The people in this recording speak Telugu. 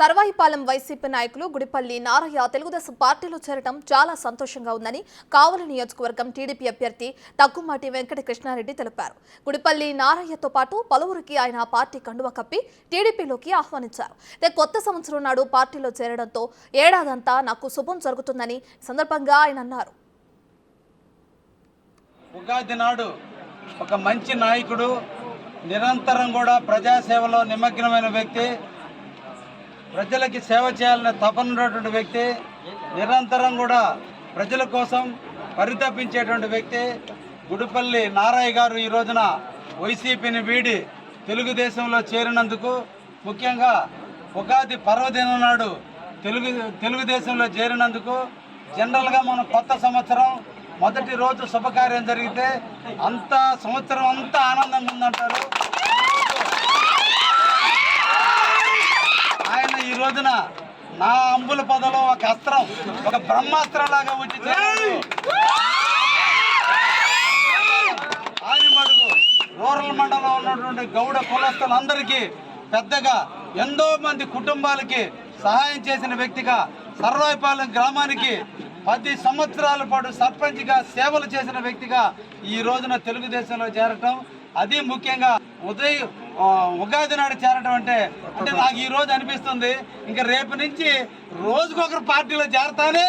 సర్వాయిపాలెం వైసీపీ నాయకులు గుడిపల్లి నారయ్య తెలుగుదేశం పార్టీలో చేరడం చాలా సంతోషంగా ఉందని కావలి నియోజకవర్గం టీడీపీ అభ్యర్థి తగ్గుమాటి వెంకట కృష్ణారెడ్డి తెలిపారు. గుడిపల్లి నారయ్యతో పాటు పలువురికి ఆయన పార్టీ కండువా కప్పి టీడీపీలోకి ఆహ్వానించారు. కొత్త సంవత్సరం నాడు పార్టీలో చేరడంతో ఏడాదంతా నాకు శుభం జరుగుతుందని సందర్భంగా ఆయన అన్నారు. ఉగాది నాడు ఒక మంచి నాయకుడు, నిరంతరం కూడా ప్రజాసేవలో నిమగ్నమైన వ్యక్తి, ప్రజలకి సేవ చేయాలనే తపనటువంటి వ్యక్తి, నిరంతరం కూడా ప్రజల కోసం పరితపించేటువంటి వ్యక్తి గుడిపల్లి నారయ్య గారు ఈ రోజున వైసీపీని వీడి తెలుగుదేశంలో చేరినందుకు, ముఖ్యంగా ఉగాది పర్వదినం నాడు తెలుగుదేశంలో చేరినందుకు, జనరల్గా మనం కొత్త సంవత్సరం మొదటి రోజు శుభకార్యం జరిగితే అంతా సంవత్సరం అంతా ఆనందంగా ఉందంటారు. ఆయన ఈ రోజున నా అంబుల పదలో ఒక అస్త్రం, ఒక బ్రహ్మాస్త్రంలాగా వచ్చి ఆనిమడుగు రూరల్ మండలంలో ఉన్నటువంటి గౌడ కులస్తులందరికీ పెద్దగా ఎంతో మంది కుటుంబాలకి సహాయం చేసిన వ్యక్తిగా, సర్వాయిపాలెం గ్రామానికి 10 సంవత్సరాల పాటు సర్పంచ్గా సేవలు చేసిన వ్యక్తిగా ఈ రోజున తెలుగుదేశంలో చేరటం, అది ముఖ్యంగా ఉగాది నాడు చేరటం అంటే నాకు ఈ రోజు అనిపిస్తుంది ఇంకా రేపు నుంచి రోజుకొకరు పార్టీలో చేరతానే